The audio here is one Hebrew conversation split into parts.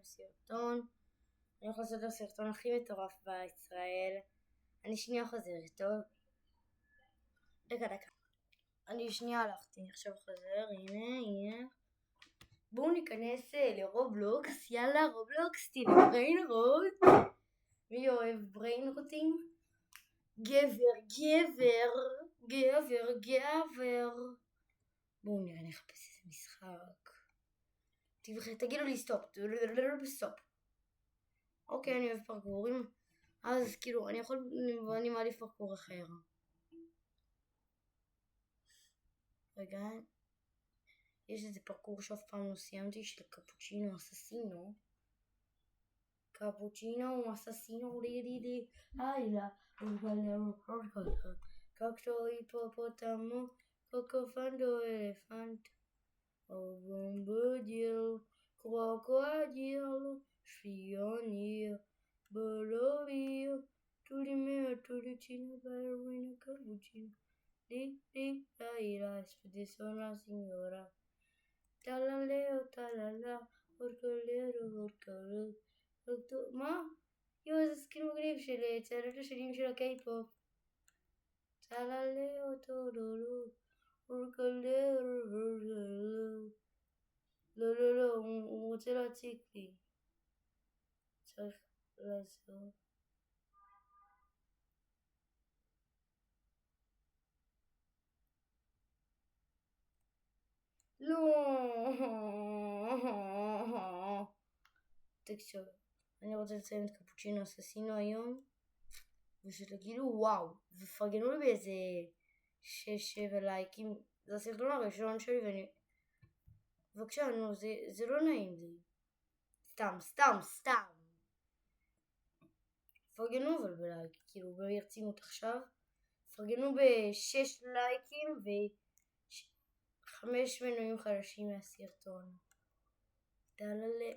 סרטון. אני הולך לעשות את הסרטון הכי מטורף בישראל. אני שנייה חוזרת, טוב? דקה. אני שנייה הלכתי, עכשיו חוזר, הנה. בואו ניכנס לרובלוקס, יאללה רובלוקס, תהיה בריין רוט. מי אוהב בריין רוטים? גבר. בואו נראה, נחפש איזה משחק. תגידו לי סטופ. אוקיי, אני אוהב פרקורים. אז כאילו, אני מעדיף פרקור אחר. רגע. יש איזה פרקור שאף פעם לא סיימתי של קפוצ'ינו אססינו. קפוצ'ינו אססינו לידי אילה. קוקטו היפופוטמו. קוקופנדו אלפנט. בומבודיל. קרוקודיל. שפיוניר. בולוביר. טולימר טוליצ'ינו בלרינה קפוצ'ינו. Di, la spedisona signora. Talala, orcolero. מה? זה סקין מגניב של צעדות השנים של הקיי-פופ. טללאו טולולו, אורקולרו. לא, הוא רוצה להציג לי. צריך לעזור. לא. תקשיב, אני רוצה לציין את קפוצ'ינו אססינו היום, ושתגידו וואו, ופרגנו לי באיזה 6-7 לייקים. זה הסרטון הראשון שלי ואני... בבקשה, נו, זה לא נעים לי. סתם. פרגנו אבל בלייק, כאילו ברצינות עכשיו. פרגנו ב6 לייקים 5 מנויים חדשים מהסרטון. דללה.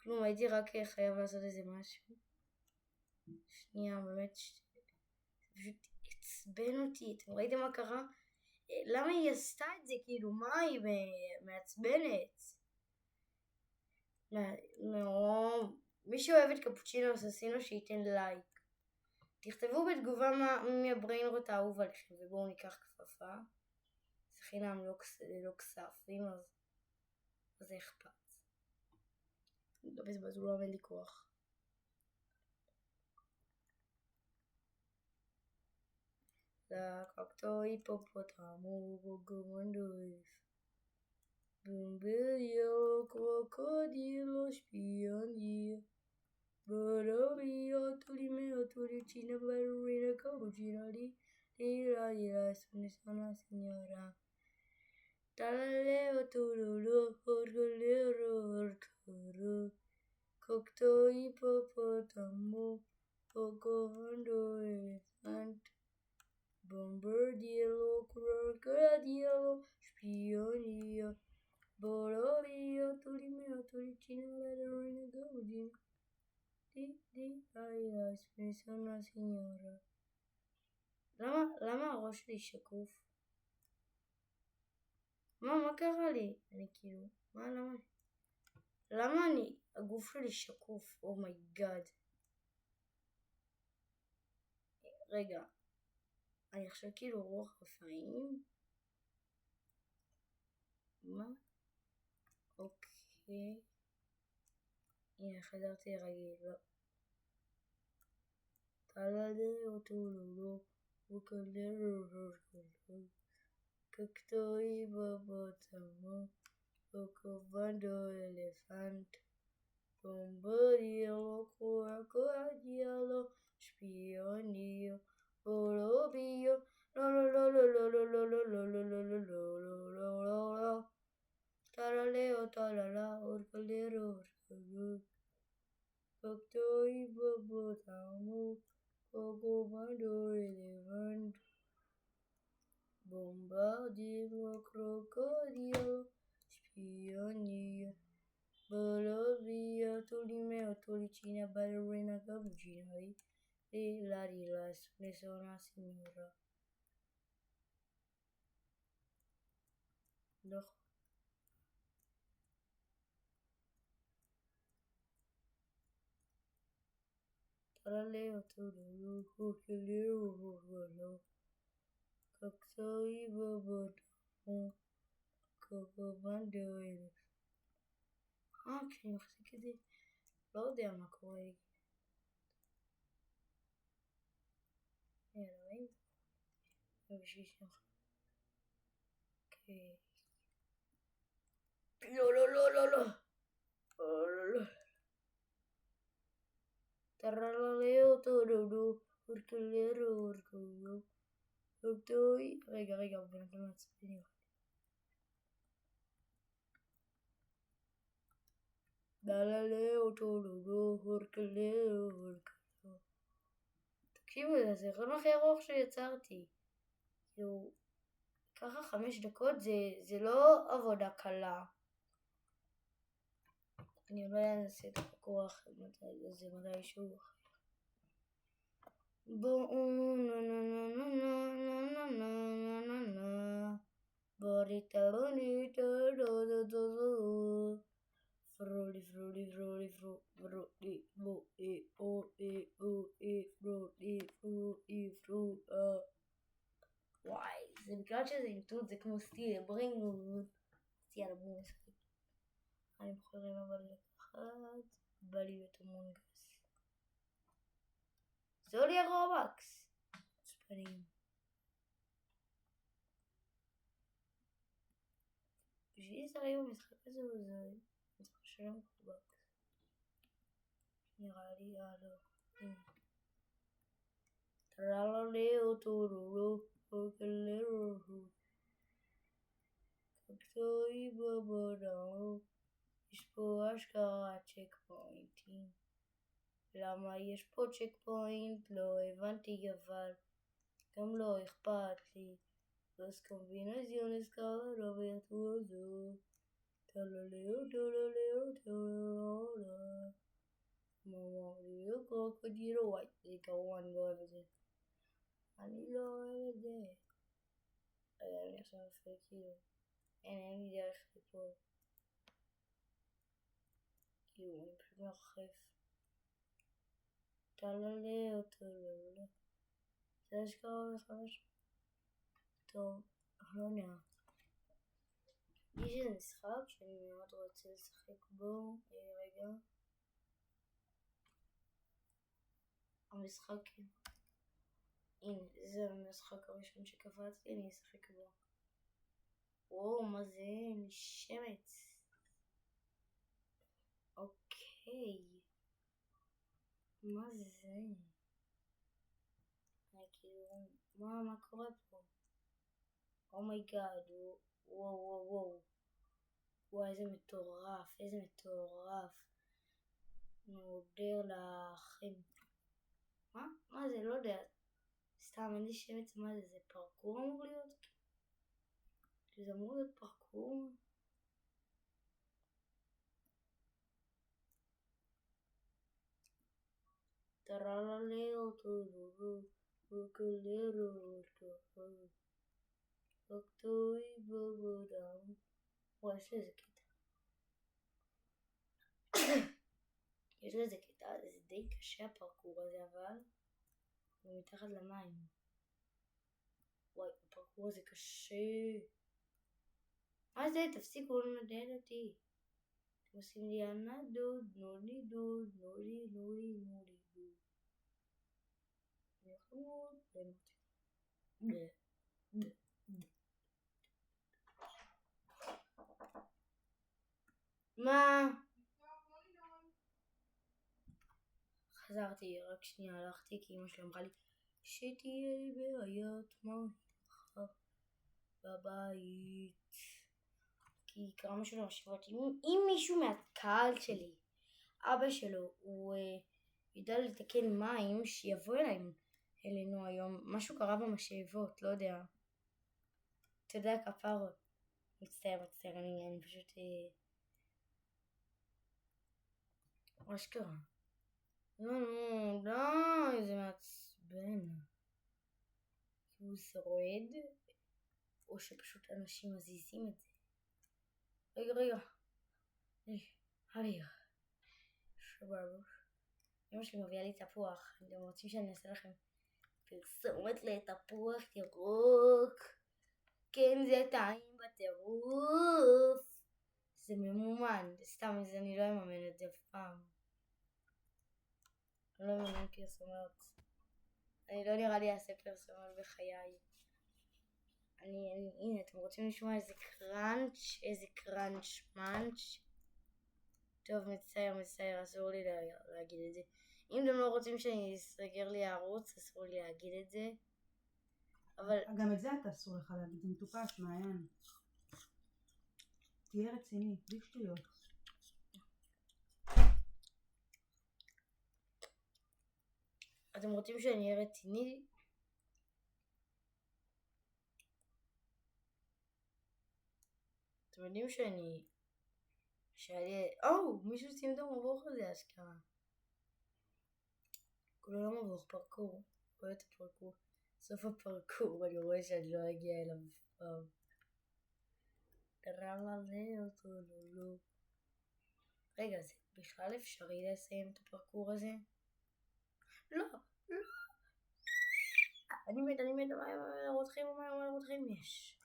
כלום, הייתי רק חייב לעשות איזה משהו. שנייה, באמת, פשוט עצבן אותי. אתם ראיתם מה קרה? למה היא עשתה את זה? כאילו, מה היא מעצבנת? מי שאוהב את קפוצ'ינו אססינו שייתן לייק. תכתבו בתגובה מי הבריין רוט האהוב עליכם, ובואו ניקח כפפה. זה חינם, לא כספים, אז זה אכפת. לא בזבזו, אין לי כוח. לקקטו היפופוטמו בוגומנדויף. בומבליו קרוקודילו שפיוניר. בולובio tolimeo tolicina ballerina cappuccino di la spedisona signora. Talaleo tululu orcolero. Cocto hippopotamo. Pocovando elefant. Bombardilo crocodilo spionio. Bolovio tolimeo tolicina ballerina cappuccino. la spedisona signora. למה הראש שלי שקוף? מה קרה לי? אני כאילו, למה הגוף שלי שקוף? אומייגאד. רגע, אני עכשיו כאילו רוח רפאים? מה? אוקיי. הנה, חזרתי רגיל, לא. טללאו טולולו, אורקולרו. קקטו היפופוטמו, קוקובנדו אלפנט. בומבודיו קרוקודיילו שפיוניר. בולובio. לא. טללה, אורקולרו. Cocto hippopotamo, cocovando elefant. Bombardilo crocodilo, spionio. Bolovio tolimeo tolicina ballerina cappuccino di la spedisona signora. לא. תעלה אותו דלו, כלהו ולא. קקסוי בבטחו, קקובן דואלת. כשאני מחזיק את זה, לא יודע מה קורה. רואים? ובשביל שלך. אוקיי. לא, לא, לא, לא, לא. לא. תראה אותו דודו, אורקלרו, אורקלרו. אורטוי. רגע, הוא בן אדם מעצבני. דללה אותו דודו, אורקלרו, אורקלרו. תקשיבו, זה הרעיון הכי ארוך שיצרתי. כאילו, ככה 5 דקות זה לא עבודה קלה. אני אולי אנסה את הפרקור אחר זה מתישהו אחר. בואו בוריטה פרולי וואי, זה בגלל שזה אינטוט, זה כמו סטיל, ברינגוד. יאללה, בואו נשחק. אני בוחרים אבל לקחת, בא לי את המונגס. זה עולי הרובקס. ספנים. בשביל להסתכל במשחק הזה, זה צריך לשלם רובקס. נראה לי, לא. טרללו טורולו, אורקלרו. קקסוי בבדאו. יש פה אשכרה צ'ק פוינטים. למה יש פה צ'ק פוינט? לא הבנתי, אבל גם לא אכפת לי. Las combinaciones cada virtuoso. Talaleo. Mamma mia, crocodilo white. זה כמובן לא אוהב את זה. אני לא אוהב את זה. אני עכשיו נפל כאילו. אין לי דרך ליפול. כאילו, אני פשוט מרחף. תעלה אותו, לא. זה אשכרה ב5. טוב, לא נראה. יש איזה משחק שאני מאוד רוצה לשחק בו. רגע. המשחק... הנה, זה המשחק הראשון שקפצתי, אני אשחק בו. וואו, מה זה? נשמץ. אוקיי. מה זה? כאילו, מה קורה פה? אומייגאד, וואו. וואי, איזה מטורף. נודר לאחים. מה זה? לא יודע. סתם, אין לי שמץ מה זה? זה פרקור אמור להיות? זה אמור להיות פרקור? טרללו טורולו, אורקלרו, אוקטוי בבודם. וואי, יש לזה קטע. זה די קשה הפרקור הזה, אבל הוא מתחת למים. וואי, הפרקור הזה קשה. מה זה? תפסיקו לנדל אותי. אתם עושים לי הנדוד, תנו לי דוד. מה? חזרתי, רק שנייה הלכתי כי אמא שלי אמרה לי שתהיה לי בעיות מחר בבית. כי קרה משהו למשאבות. אם מישהו מהקהל שלי, אבא שלו, הוא ידע לתקן מים, שיבוא אלינו היום. משהו קרה במשאבות, לא יודע. אתה יודע, כפרות. מצטער, אני פשוט... מה שקרה? לא, די, זה מעצבן. הוא שורד, או שפשוט אנשים מזיזים את זה. רגע. אביר. שבאבוש. אמא שלי מביאה לי תפוח. אתם רוצים שאני אעשה לכם פרסומת לתפוח ירוק? כן, זה טעים בטירוף. זה ממומן. סתם, אני לא אממן את זה אף פעם. אני לא אממן פרסומות. אני לא נראה לי אעשה פרסומות בחיי. הנה, אתם רוצים לשמוע איזה קראנץ' מאנץ'? טוב, מצטער, אסור לי להגיד את זה. אם אתם לא רוצים שאני אסגר לי הערוץ, אסור לי להגיד את זה. אבל... גם את זה אתה אסור לך להגיד, זה מטופש, מעיין. תהיה רציני, בלי שטויות. אתם רוצים שאני אהיה רציני? אתם יודעים מישהו שים את המבוך הזה אשכרה. כולו לא מבוך, פרקור. רואה את הפרקור. סוף הפרקור, אני רואה שאני לא אגיע אליו פעם. רגע, זה בכלל אפשרי לסיים את הפרקור הזה? לא. אני מת, מה רותחים יש?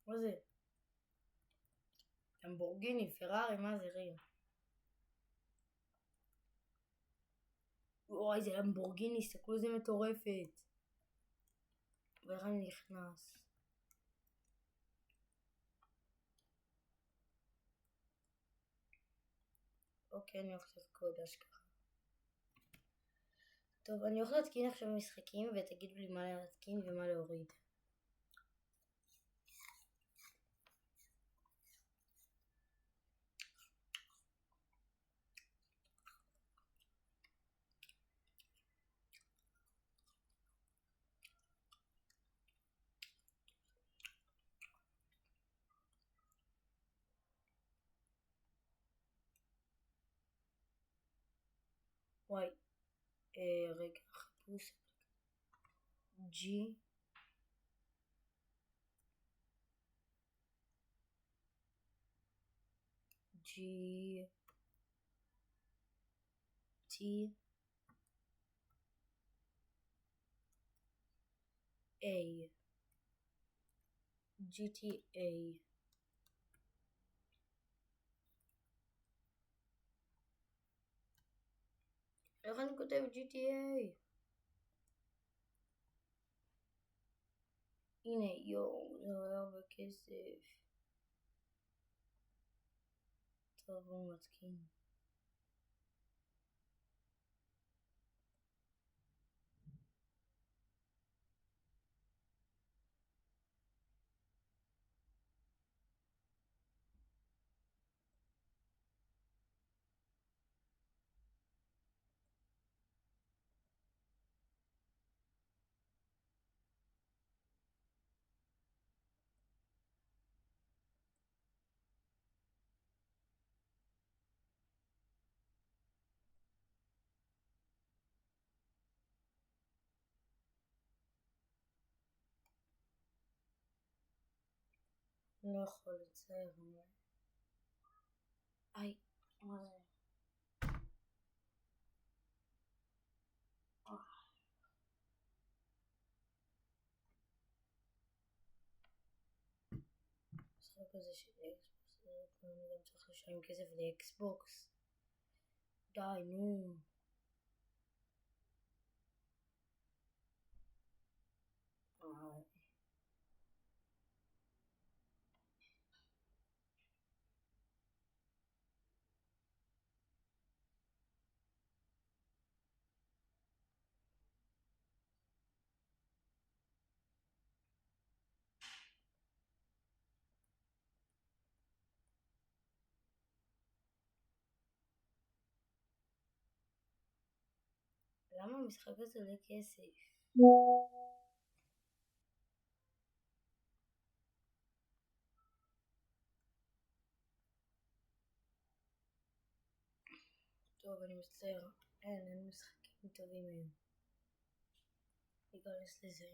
מה זה? למבורגיני, פרארי, מה זה רגע? וואי, זה למבורגיני, הסתכלו איזה מטורפת. ואיך אני נכנס? אוקיי, אני הולכת לקוד אשכרה. טוב, אני הולכת להתקין עכשיו משחקים ותגידו לי מה להתקין ומה להוריד. וואי, רגע, חיפוש G T A GTA. איך אני כותב GTA? הנה, זה עולה הרבה כסף. טוב, הוא מתקין. אני לא יכול לצייר. איי, מה זה? משחק הזה של אקסבוקס, אני גם צריך לשלם כסף לאקסבוקס. די, נו. למה המשחק הזה עולה כסף? טוב, אני מצטער. אין משחקים טובים היום. ניכנס לזה.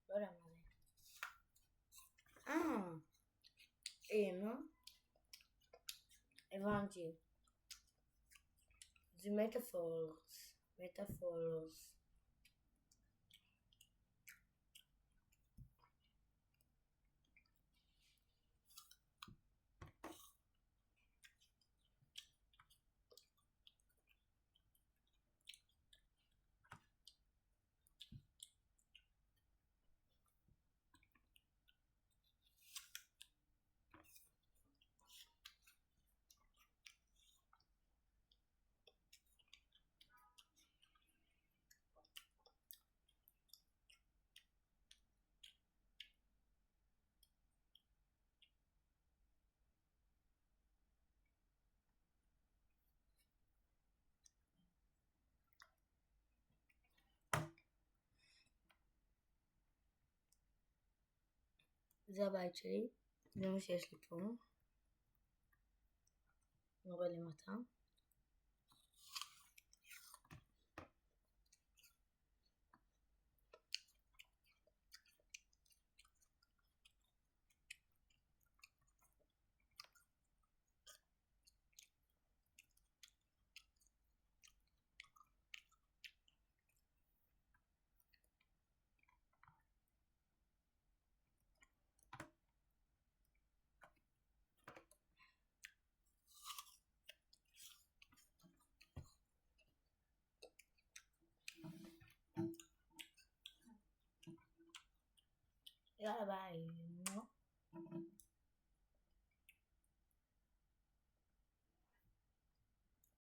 לא יודע מה זה. הבנתי. זה מטאפורס. זה הבית שלי. זה מה שיש לי פה. נורד למטה. יאללה ביי.